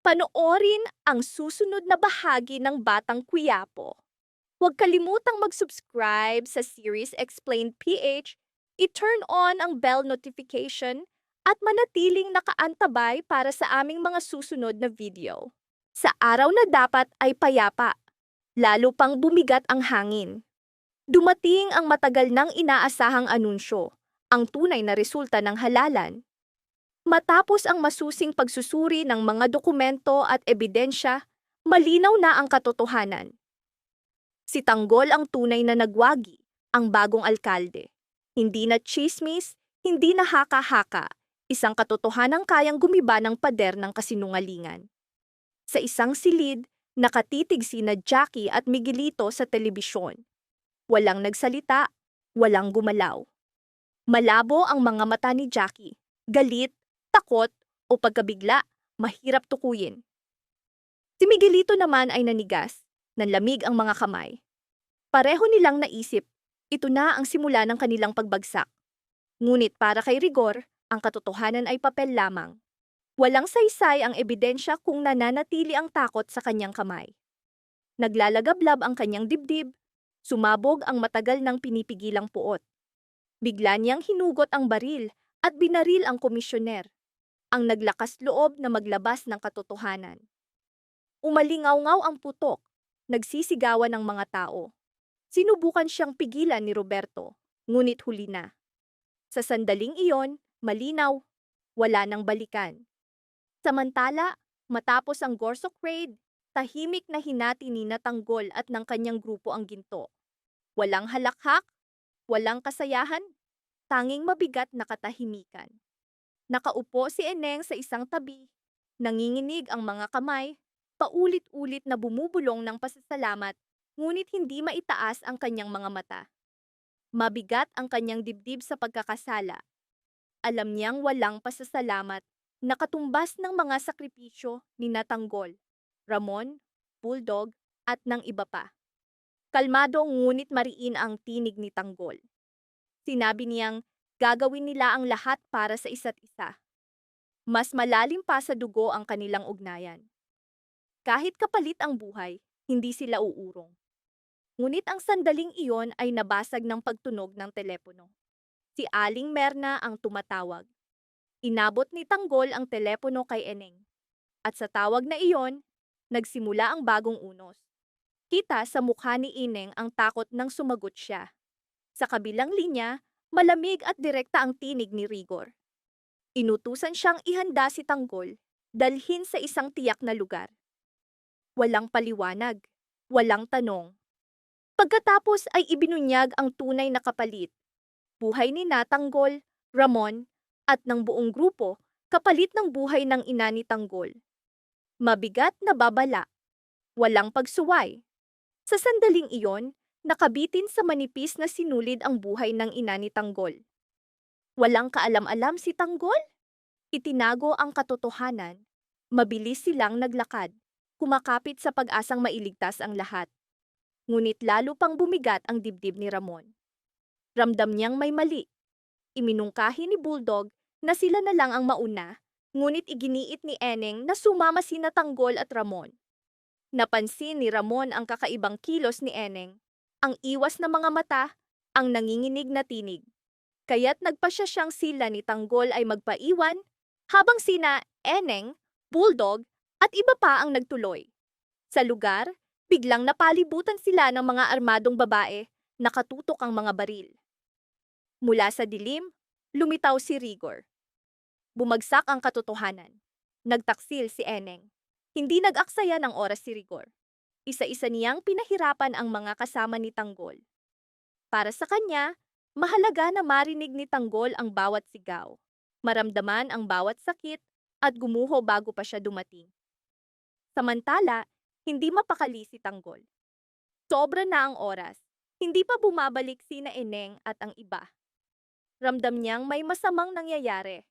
Panoorin ang susunod na bahagi ng Batang Quiapo. Huwag kalimutang mag-subscribe sa Series Explained PH, i-turn on ang bell notification, at manatiling nakaantabay para sa aming mga susunod na video. Sa araw na dapat ay payapa, lalo pang bumigat ang hangin. Dumating ang matagal nang inaasahang anunsyo, ang tunay na resulta ng halalan. Matapos ang masusing pagsusuri ng mga dokumento at ebidensya, malinaw na ang katotohanan. Si Tanggol ang tunay na nagwagi, ang bagong alkalde. Hindi na tsismis, hindi na haka-haka, isang katotohanang kayang gumiba ng pader ng kasinungalingan. Sa isang silid, nakatitig sina Jackie at Miguelito sa telebisyon. Walang nagsalita, walang gumalaw. Malabo ang mga mata ni Jackie, galit, takot, o pagkabigla, mahirap tukuyin. Si Miguelito naman ay nanigas, nanlamig ang mga kamay. Pareho nilang naisip, ito na ang simula ng kanilang pagbagsak. Ngunit para kay Rigor, ang katotohanan ay papel lamang. Walang saysay ang ebidensya kung nananatili ang takot sa kanyang kamay. Naglalagablab ang kanyang dibdib, sumabog ang matagal ng pinipigilang puot. Bigla niyang hinugot ang baril at binaril ang komisyoner, ang naglakas loob na maglabas ng katotohanan. Umalingaw-ngaw ang putok, nagsisigawan ng mga tao. Sinubukan siyang pigilan ni Roberto, ngunit huli na. Sa sandaling iyon, malinaw, wala nang balikan. Samantala, matapos ang Gorsok Raid, tahimik na hinati ni Tanggol at ng kanyang grupo ang ginto. Walang halakhak, walang kasayahan, tanging mabigat na katahimikan. Nakaupo si Eneng sa isang tabi, nanginginig ang mga kamay, paulit-ulit na bumubulong ng pasasalamat, ngunit hindi maitaas ang kanyang mga mata. Mabigat ang kanyang dibdib sa pagkakasala. Alam niyang walang pasasalamat, nakatumbas ng mga sakripisyo ni Tanggol, Ramon, Bulldog, at ng iba pa. Kalmado ngunit mariin ang tinig ni Tanggol. Sinabi niyang gagawin nila ang lahat para sa isa't isa. Mas malalim pa sa dugo ang kanilang ugnayan. Kahit kapalit ang buhay, hindi sila uurong. Ngunit ang sandaling iyon ay nabasag ng pagtunog ng telepono. Si Aling Merna ang tumatawag. Inabot ni Tanggol ang telepono kay Eneng. At sa tawag na iyon, nagsimula ang bagong unos. Kita sa mukha ni Ineng ang takot nang sumagot siya. Sa kabilang linya, malamig at direkta ang tinig ni Rigor. Inutusan siyang ihanda si Tanggol, dalhin sa isang tiyak na lugar. Walang paliwanag, walang tanong. Pagkatapos ay ibinunyag ang tunay na kapalit. Buhay ni Tanggol, Ramon, at ng buong grupo, kapalit ng buhay ng ina ni Tanggol. Mabigat na babala. Walang pagsuway. Sa sandaling iyon, nakabitin sa manipis na sinulid ang buhay ng ina ni Tanggol. Walang kaalam-alam si Tanggol? Itinago ang katotohanan. Mabilis silang naglakad, kumakapit sa pag-asang mailigtas ang lahat. Ngunit lalo pang bumigat ang dibdib ni Ramon. Ramdam niyang may mali. Iminungkahi ni Bulldog na sila na lang ang mauna, ngunit iginiit ni Eneng na sumama sina Tanggol at Ramon. Napansin ni Ramon ang kakaibang kilos ni Eneng, ang iwas na mga mata, ang nanginginig na tinig. Kaya't nagpasya siyang sila ni Tanggol ay magpaiwan, habang sina Eneng, Bulldog, at iba pa ang nagtuloy. Sa lugar, biglang napalibutan sila ng mga armadong babae, nakatutok ang mga baril. Mula sa dilim, lumitaw si Rigor. Bumagsak ang katotohanan. Nagtaksil si Eneng. Hindi nag-aksaya ng oras si Rigor. Isa-isa niyang pinahirapan ang mga kasama ni Tanggol. Para sa kanya, mahalaga na marinig ni Tanggol ang bawat sigaw, maramdaman ang bawat sakit, at gumuho bago pa siya dumating. Samantala, hindi mapakali si Tanggol. Sobra na ang oras. Hindi pa bumabalik sina Eneng at ang iba. Ramdam niyang may masamang nangyayari.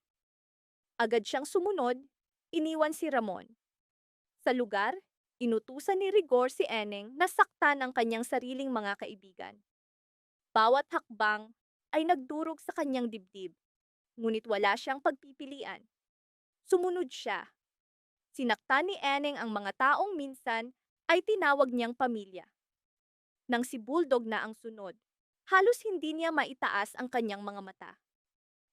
Agad siyang sumunod, iniwan si Ramon. Sa lugar, inutusan ni Rigor si Eneng na saktan ang kanyang sariling mga kaibigan. Bawat hakbang ay nagdurog sa kanyang dibdib, ngunit wala siyang pagpipilian. Sumunod siya. Sinaktan ni Eneng ang mga taong minsan ay tinawag niyang pamilya. Nang si Bulldog na ang sunod, halos hindi niya maitaas ang kanyang mga mata.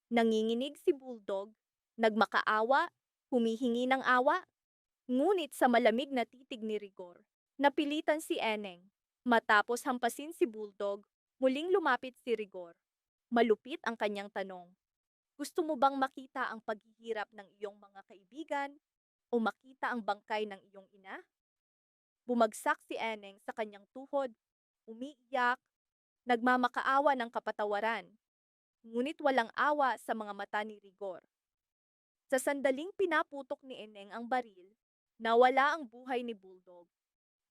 Nanginginig si Bulldog, nagmakaawa, humihingi ng awa, ngunit sa malamig na titig ni Rigor, napilitan si Eneng. Matapos hampasin si Bulldog, muling lumapit si Rigor. Malupit ang kanyang tanong. Gusto mo bang makita ang paghihirap ng iyong mga kaibigan o makita ang bangkay ng iyong ina? Bumagsak si Eneng sa kanyang tuhod, umiiyak, nagmamakaawa ng kapatawaran, ngunit walang awa sa mga mata ni Rigor. Sa sandaling pinaputok ni Eneng ang baril, nawala ang buhay ni Bulldog.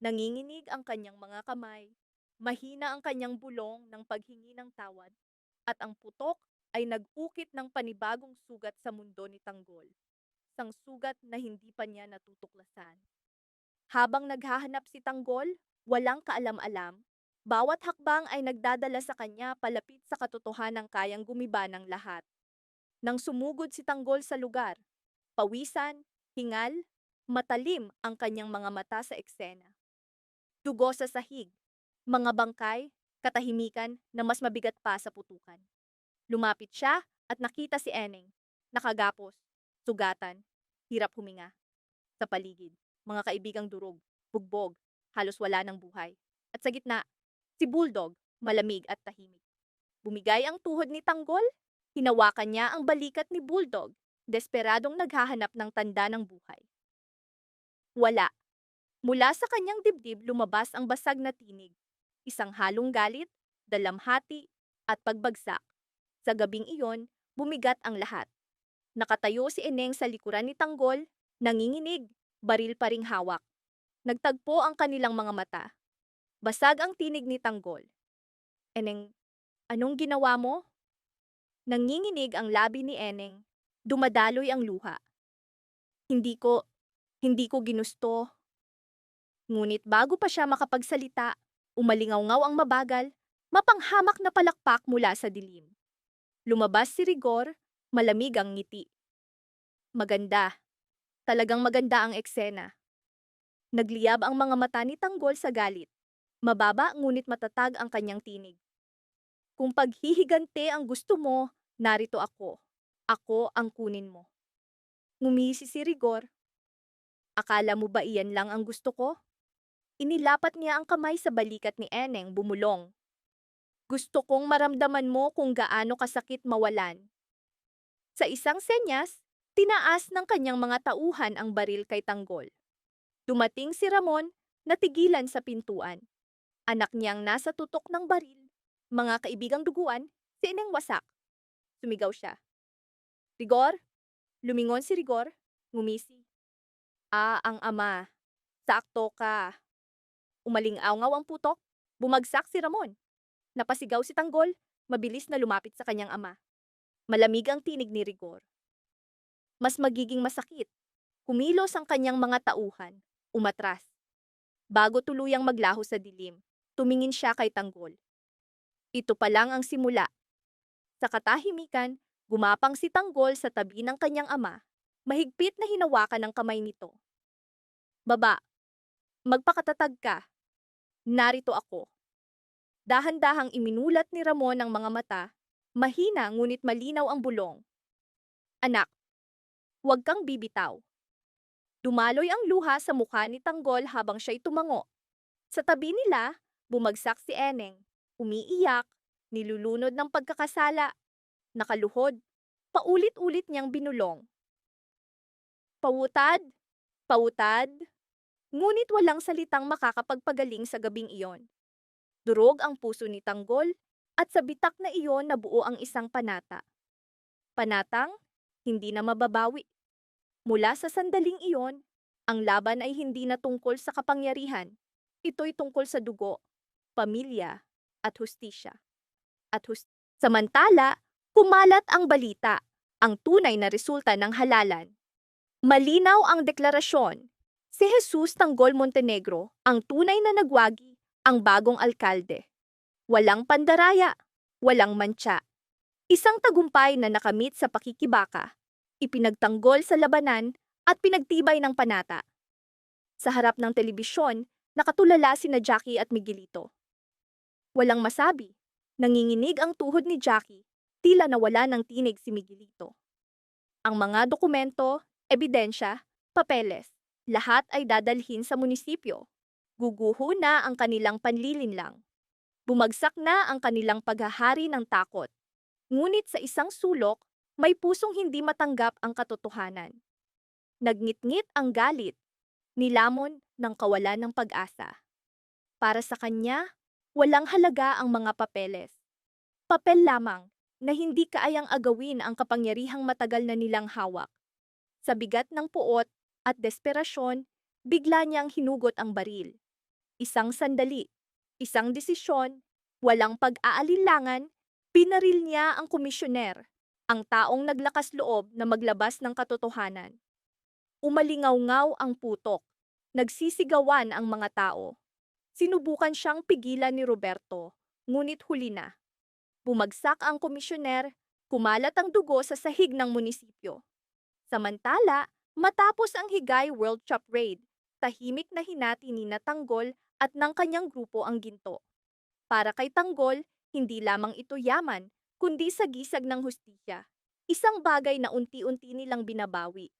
Nanginginig ang kanyang mga kamay, mahina ang kanyang bulong ng paghingi ng tawad, at ang putok ay nag-ukit ng panibagong sugat sa mundo ni Tanggol, isang sugat na hindi pa niya natutuklasan. Habang naghahanap si Tanggol, walang kaalam-alam, bawat hakbang ay nagdadala sa kanya palapit sa katotohanang kayang gumiba ng lahat. Nang sumugod si Tanggol sa lugar, pawisan, hingal, matalim ang kanyang mga mata sa eksena. Dugo sa sahig, mga bangkay, katahimikan na mas mabigat pa sa putukan. Lumapit siya at nakita si Eneng, nakagapos, sugatan, hirap huminga. Sa paligid, mga kaibigang durog, bugbog, halos wala ng buhay. At sa gitna, si Bulldog, malamig at tahimik. Bumigay ang tuhod ni Tanggol, hinawakan niya ang balikat ni Bulldog, desperadong naghahanap ng tanda ng buhay. Wala. Mula sa kanyang dibdib lumabas ang basag na tinig, isang halong galit, dalamhati, at pagbagsak. Sa gabing iyon, bumigat ang lahat. Nakatayo si Eneng sa likuran ni Tanggol, nanginginig, baril pa ring hawak. Nagtagpo ang kanilang mga mata. Basag ang tinig ni Tanggol. Eneng, anong ginawa mo? Nanginginig ang labi ni Eneng. Dumadaloy ang luha. Hindi ko ginusto. Ngunit bago pa siya makapagsalita, umalingaw-ngaw ang mabagal, mapanghamak na palakpak mula sa dilim. Lumabas si Rigor, malamig ang ngiti. Maganda. Talagang maganda ang eksena. Nagliyab ang mga mata ni Tanggol sa galit. Mababa ngunit matatag ang kanyang tinig. Kung paghihigante ang gusto mo, narito ako. Ako ang kunin mo. Ngumisi si Rigor. Akala mo ba iyan lang ang gusto ko? Inilapat niya ang kamay sa balikat ni Eneng, bumulong. Gusto kong maramdaman mo kung gaano kasakit mawalan. Sa isang senyas, tinaas ng kanyang mga tauhan ang baril kay Tanggol. Dumating si Ramon, natigilan sa pintuan. Anak niyang nasa tutok ng baril. Mga kaibigang duguan, si Eneng wasak. Sumigaw siya. Rigor? Lumingon si Rigor, ngumisi. Ang ama. Sakto ka. Umaling-awngaw ang putok, bumagsak si Ramon. Napasigaw si Tanggol, mabilis na lumapit sa kanyang ama. Malamig ang tinig ni Rigor. Mas magiging masakit. Kumilos ang kanyang mga tauhan, umatras. Bago tuluyang maglaho sa dilim, tumingin siya kay Tanggol. Ito pa lang ang simula. Sa katahimikan, gumapang si Tanggol sa tabi ng kanyang ama, mahigpit na hinawakan ng kamay nito. Baba, magpakatatag ka. Narito ako. Dahan-dahang iminulat ni Ramon ang mga mata, mahina ngunit malinaw ang bulong. Anak, huwag kang bibitaw. Dumaloy ang luha sa mukha ni Tanggol habang siya'y tumango. Sa tabi nila, bumagsak si Eneng, umiiyak, nilulunod ng pagkakasala, nakaluhod, paulit-ulit niyang binulong. Pawutad, pawutad. Ngunit walang salitang makakapagpagaling sa gabing iyon. Durog ang puso ni Tanggol at sa bitak na iyon nabuo ang isang panata. Panatang hindi na mababawi. Mula sa sandaling iyon, ang laban ay hindi na tungkol sa kapangyarihan. Ito'y tungkol sa dugo, pamilya, at hustisya. Samantala, kumalat ang balita, ang tunay na resulta ng halalan. Malinaw ang deklarasyon. Si Jesus Tanggol Montenegro, ang tunay na nagwagi, ang bagong alkalde. Walang pandaraya, walang mantsa. Isang tagumpay na nakamit sa pakikibaka, ipinagtanggol sa labanan at pinagtibay ng panata. Sa harap ng telebisyon, nakatulala sina Jackie at Miguelito. Walang masabi. Nanginginig ang tuhod ni Jackie, tila nawala ng tinig si Miguelito. Ang mga dokumento, ebidensya, papeles, lahat ay dadalhin sa munisipyo. Guguho na ang kanilang panlilinlang. Bumagsak na ang kanilang paghahari ng takot. Ngunit sa isang sulok, may pusong hindi matanggap ang katotohanan. Nagnitngit ang galit, nilamon ng kawalan ng pag-asa. Para sa kanya, walang halaga ang mga papeles. Papel lamang na hindi kaayang agawin ang kapangyarihang matagal na nilang hawak. Sa bigat ng puot at desperasyon, bigla niyang hinugot ang baril. Isang sandali, isang desisyon, walang pag-aalinlangan, pinaril niya ang komisyoner, ang taong naglakas loob na maglabas ng katotohanan. Umalingaw-ngaw ang putok, nagsisigawan ang mga tao. Sinubukan siyang pigilan ni Roberto, ngunit huli na. Bumagsak ang komisyoner, kumalat ang dugo sa sahig ng munisipyo. Samantala, matapos ang Higay World Cup Raid, tahimik na hinati ni Tanggol at ng kanyang grupo ang ginto. Para kay Tanggol, hindi lamang ito yaman, kundi sagisag ng hustisya. Isang bagay na unti-unti nilang binabawi.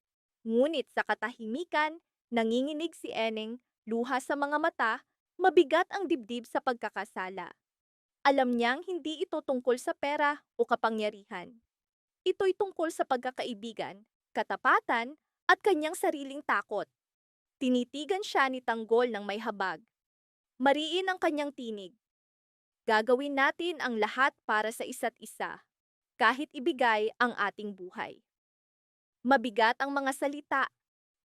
Ngunit sa katahimikan, nanginginig si Eneng, luha sa mga mata, mabigat ang dibdib sa pagkakasala. Alam niyang hindi ito tungkol sa pera o kapangyarihan. Ito'y tungkol sa pagkakaibigan, katapatan, at kanyang sariling takot. Tinitigan siya ni Tanggol ng may habag. Mariin ang kanyang tinig. Gagawin natin ang lahat para sa isa't isa, kahit ibigay ang ating buhay. Mabigat ang mga salita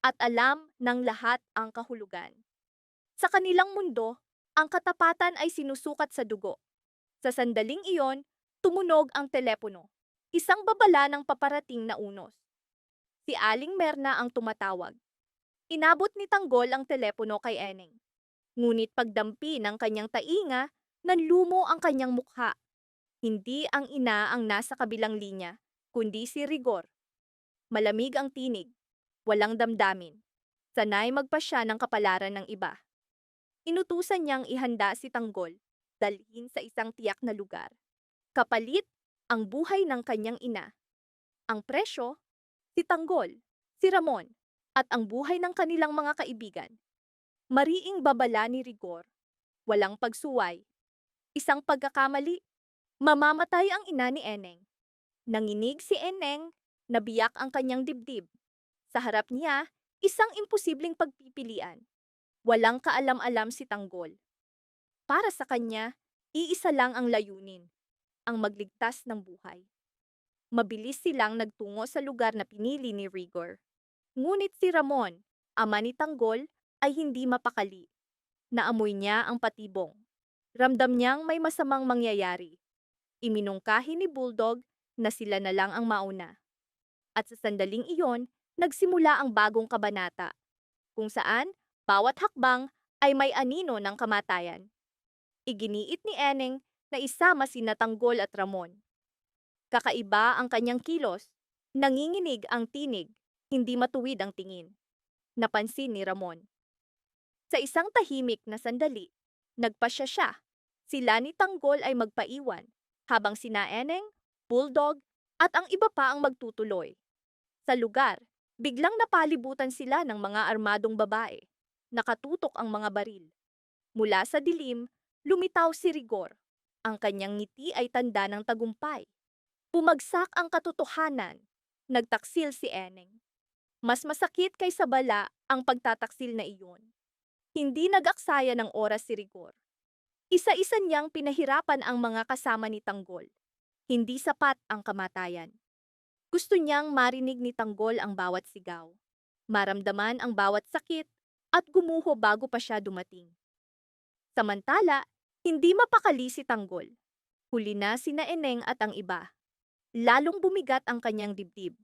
at alam ng lahat ang kahulugan. Sa kanilang mundo, ang katapatan ay sinusukat sa dugo. Sa sandaling iyon, tumunog ang telepono. Isang babala ng paparating na unos. Si Aling Merna ang tumatawag. Inabot ni Tanggol ang telepono kay Eneng. Ngunit pagdampi ng kanyang tainga, nanlumo ang kanyang mukha. Hindi ang ina ang nasa kabilang linya, kundi si Rigor. Malamig ang tinig, walang damdamin. Sanay magpasya ng kapalaran ng iba. Inutusan niyang ihanda si Tanggol, dalhin sa isang tiyak na lugar. Kapalit ang buhay ng kanyang ina. Ang presyo, si Tanggol, si Ramon, at ang buhay ng kanilang mga kaibigan. Mariing babala ni Rigor, walang pagsuway. Isang pagkakamali, mamamatay ang ina ni Eneng. Nanginig si Eneng, nabiyak ang kanyang dibdib. Sa harap niya, isang imposibleng pagpipilian. Walang kaalam-alam si Tanggol. Para sa kanya, iisa lang ang layunin, ang magligtas ng buhay. Mabilis silang nagtungo sa lugar na pinili ni Rigor. Ngunit si Ramon, ama ni Tanggol, ay hindi mapakali. Naamoy niya ang patibong. Ramdam niyang may masamang mangyayari. Iminungkahi ni Bulldog na sila na lang ang mauna. At sa sandaling iyon, nagsimula ang bagong kabanata, kung saan bawat hakbang ay may anino ng kamatayan. Iginiit ni Eneng na isama sina Tanggol at Ramon. Kakaiba ang kanyang kilos, nanginginig ang tinig, hindi matuwid ang tingin. Napansin ni Ramon. Sa isang tahimik na sandali, nagpasya siya. Sila ni Tanggol ay magpaiwan, habang sina Eneng, Bulldog, at ang iba pa ang magtutuloy. Sa lugar, biglang napalibutan sila ng mga armadong babae. Nakatutok ang mga baril. Mula sa dilim, lumitaw si Rigor. Ang kanyang ngiti ay tanda ng tagumpay. Bumagsak ang katotohanan. Nagtaksil si Eneng. Mas masakit kaysa bala ang pagtataksil na iyon. Hindi nag-aksaya ng oras si Rigor. Isa-isa niyang pinahirapan ang mga kasama ni Tanggol. Hindi sapat ang kamatayan. Gusto niyang marinig ni Tanggol ang bawat sigaw. Maramdaman ang bawat sakit at gumuho bago pa siya dumating. Samantala, hindi mapakali si Tanggol. Huli na sina Eneng at ang iba. Lalong bumigat ang kanyang dibdib.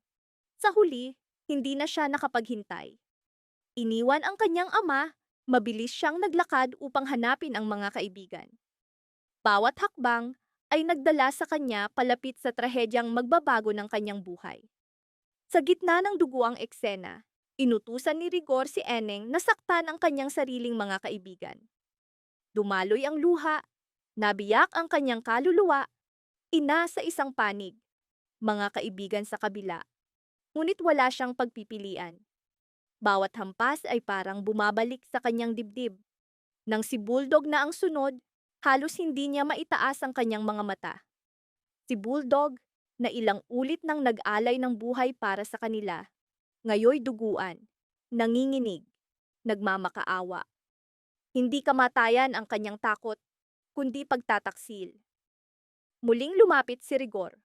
Sa huli, hindi na siya nakapaghintay. Iniwan ang kanyang ama, mabilis siyang naglakad upang hanapin ang mga kaibigan. Bawat hakbang ay nagdala sa kanya palapit sa trahedyang magbabago ng kanyang buhay. Sa gitna ng duguang eksena, Inutusan ni Rigor si Eneng na saktan ang kanyang sariling mga kaibigan. Dumaloy ang luha, nabiyak ang kanyang kaluluwa, ina sa isang panig, mga kaibigan sa kabila. Ngunit wala siyang pagpipilian. Bawat hampas ay parang bumabalik sa kanyang dibdib. Nang si Bulldog na ang sunod, halos hindi niya maitaas ang kanyang mga mata. Si Bulldog, na ilang ulit nang nag-alay ng buhay para sa kanila, ngayoy duguan, nanginginig, nagmamakaawa. Hindi kamatayan ang kanyang takot, kundi pagtataksil. Muling lumapit si Rigor.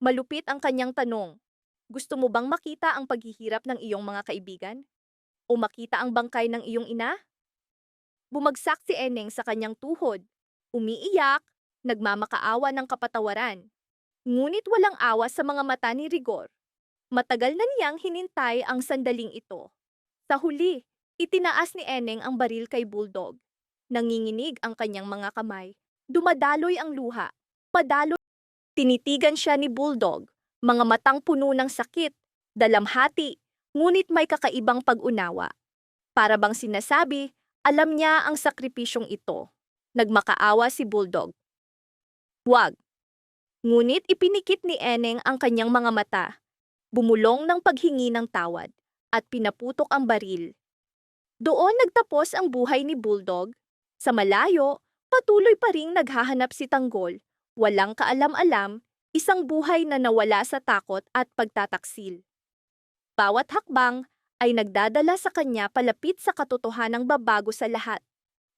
Malupit ang kanyang tanong. Gusto mo bang makita ang paghihirap ng iyong mga kaibigan? O makita ang bangkay ng iyong ina? Bumagsak si Eneng sa kanyang tuhod. Umiiyak, nagmamakaawa ng kapatawaran. Ngunit walang awa sa mga mata ni Rigor. Matagal na niyang hinintay ang sandaling ito. Sa huli, itinaas ni Eneng ang baril kay Bulldog. Nanginginig ang kanyang mga kamay. Dumadaloy ang luha. Padaloy. Tinitigan siya ni Bulldog. Mga matang puno ng sakit, dalamhati, ngunit may kakaibang pag-unawa. Para bang sinasabi, alam niya ang sakripisyong ito. Nagmakaawa si Bulldog. Huwag. Ngunit ipinikit ni Eneng ang kanyang mga mata. Bumulong ng paghingi ng tawad at pinaputok ang baril. Doon nagtapos ang buhay ni Bulldog. Sa malayo, patuloy pa ring naghahanap si Tanggol. Walang kaalam-alam, isang buhay na nawala sa takot at pagtataksil. Bawat hakbang ay nagdadala sa kanya palapit sa katotohanang babago sa lahat.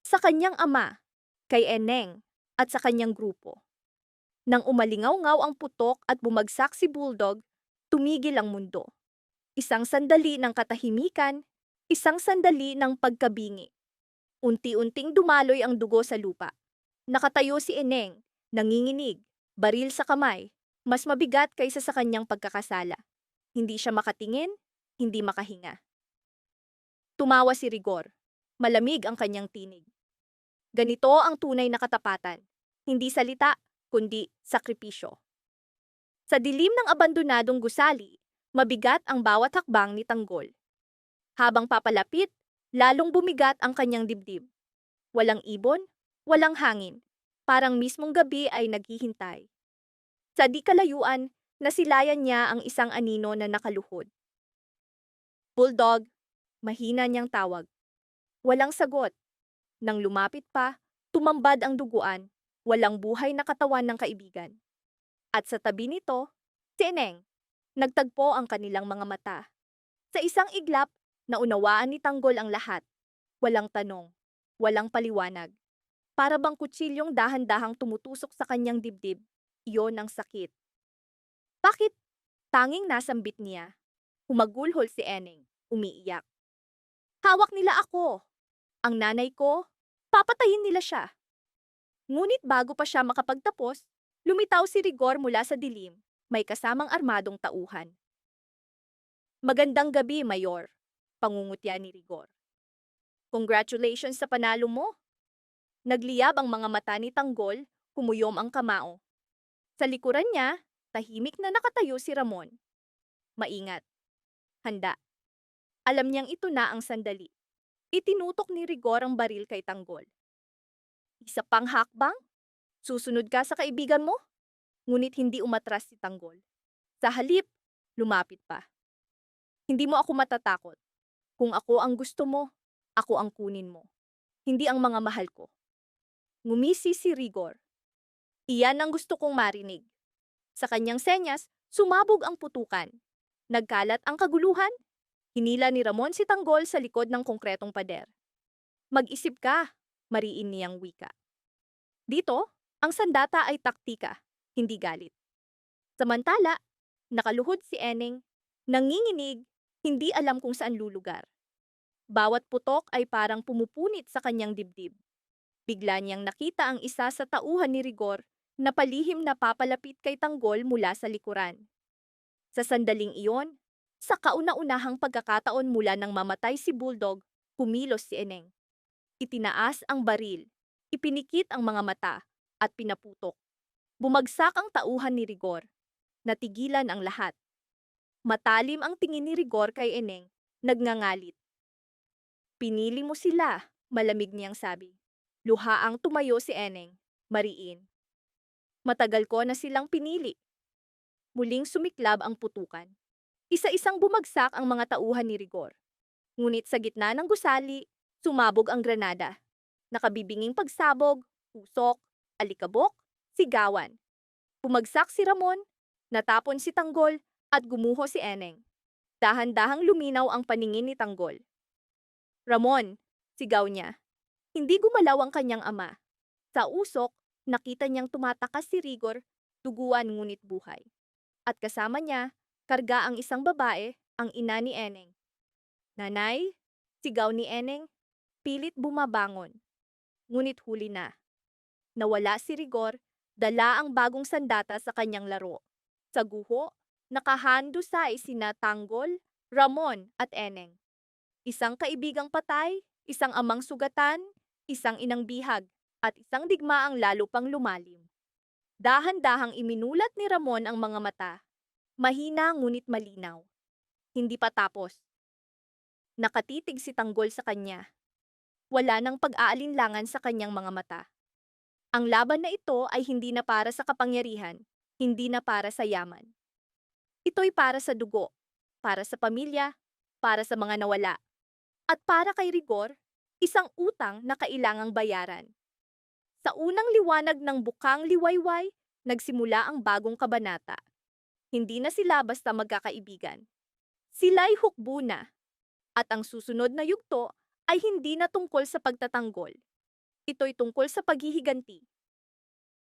Sa kanyang ama, kay Eneng, at sa kanyang grupo. Nang umalingaw-ngaw ang putok at bumagsak si Bulldog, tumigil ang mundo. Isang sandali ng katahimikan, isang sandali ng pagkabingi. Unti-unting dumaloy ang dugo sa lupa. Nakatayo si Eneng, nanginginig, baril sa kamay, mas mabigat kaysa sa kanyang pagkakasala. Hindi siya makatingin, hindi makahinga. Tumawa si Rigor. Malamig ang kanyang tinig. Ganito ang tunay na katapatan. Hindi salita, kundi sakripisyo. Sa dilim ng abandonadong gusali, mabigat ang bawat hakbang ni Tanggol. Habang papalapit, lalong bumigat ang kanyang dibdib. Walang ibon, walang hangin. Parang mismong gabi ay naghihintay. Sa di kalayuan, nasilayan niya ang isang anino na nakaluhod. Bulldog, mahina niyang tawag. Walang sagot. Nang lumapit pa, tumambad ang duguan, walang buhay na katawan ng kaibigan. At sa tabi nito, si Eneng, nagtagpo ang kanilang mga mata. Sa isang iglap, naunawaan ni Tanggol ang lahat. Walang tanong, walang paliwanag. Para bang kutsilyong dahan-dahang tumutusok sa kanyang dibdib, iyon ang sakit. Bakit? Tanging nasambit niya. Humagulhol si Eneng, umiiyak. Hawak nila ako. Ang nanay ko, papatayin nila siya. Ngunit bago pa siya makapagtapos, lumitaw si Rigor mula sa dilim, may kasamang armadong tauhan. Magandang gabi, Mayor, pangungutya ni Rigor. Congratulations sa panalo mo. Nagliyab ang mga mata ni Tanggol, kumuyom ang kamao. Sa likuran niya, tahimik na nakatayo si Ramon. Maingat. Handa. Alam niyang ito na ang sandali. Itinutok ni Rigor ang baril kay Tanggol. Isa pang hakbang? Susunod ka sa kaibigan mo? Ngunit hindi umatras si Tanggol. Sa halip, lumapit pa. Hindi mo ako matatakot. Kung ako ang gusto mo, ako ang kunin mo. Hindi ang mga mahal ko. Ngumisi si Rigor. Iyan ang gusto kong marinig. Sa kanyang senyas, sumabog ang putukan. Nagkalat ang kaguluhan. Hinila ni Ramon si Tanggol sa likod ng konkretong pader. Mag-isip ka, mariin niyang wika. Dito, ang sandata ay taktika, hindi galit. Samantala, nakaluhod si Eneng, nanginginig, hindi alam kung saan lulugar. Bawat putok ay parang pumupunit sa kanyang dibdib. Bigla niyang nakita ang isa sa tauhan ni Rigor na palihim na papalapit kay Tanggol mula sa likuran. Sa sandaling iyon, sa kauna-unahang pagkakataon mula nang mamatay si Bulldog, kumilos si Eneng. Itinaas ang baril, ipinikit ang mga mata, at pinaputok. Bumagsak ang tauhan ni Rigor. Natigilan ang lahat. Matalim ang tingin ni Rigor kay Eneng nagngangalit. Pinili mo sila, malamig niyang sabi. Luhaang tumayo si Eneng, mariin. Matagal ko na silang pinili. Muling sumiklab ang putukan. Isa-isang bumagsak ang mga tauhan ni Rigor. Ngunit sa gitna ng gusali, sumabog ang granada. Nakabibinging pagsabog, usok, alikabok, sigawan. Bumagsak si Ramon, natapon si Tanggol, at gumuho si Eneng. Dahan-dahang luminaw ang paningin ni Tanggol. Ramon, sigaw niya. Hindi gumalaw ang kanyang ama. Sa usok, nakita niyang tumatakas si Rigor, duguan ngunit buhay. At kasama niya, karga ang isang babae, ang ina ni Eneng. Nanay, sigaw ni Eneng, pilit bumabangon. Ngunit huli na. Nawala si Rigor, dala ang bagong sandata sa kanyang laro. Sa guho, nakahandusay sina Tanggol, Ramon at Eneng. Isang kaibigang patay, isang amang sugatan, isang inang bihag, at isang digmaang lalo pang lumalim. Dahan-dahang iminulat ni Ramon ang mga mata. Mahina ngunit malinaw. Hindi pa tapos. Nakatitig si Tanggol sa kanya. Wala nang pag-aalinlangan sa kanyang mga mata. Ang laban na ito ay hindi na para sa kapangyarihan, hindi na para sa yaman. Ito'y para sa dugo, para sa pamilya, para sa mga nawala. At para kay Rigor, isang utang na kailangang bayaran. Sa unang liwanag ng bukang liwayway, nagsimula ang bagong kabanata. Hindi na sila basta magkakaibigan. Sila'y hukbo na. At ang susunod na yugto ay hindi na tungkol sa pagtatanggol. Ito'y tungkol sa paghihiganti.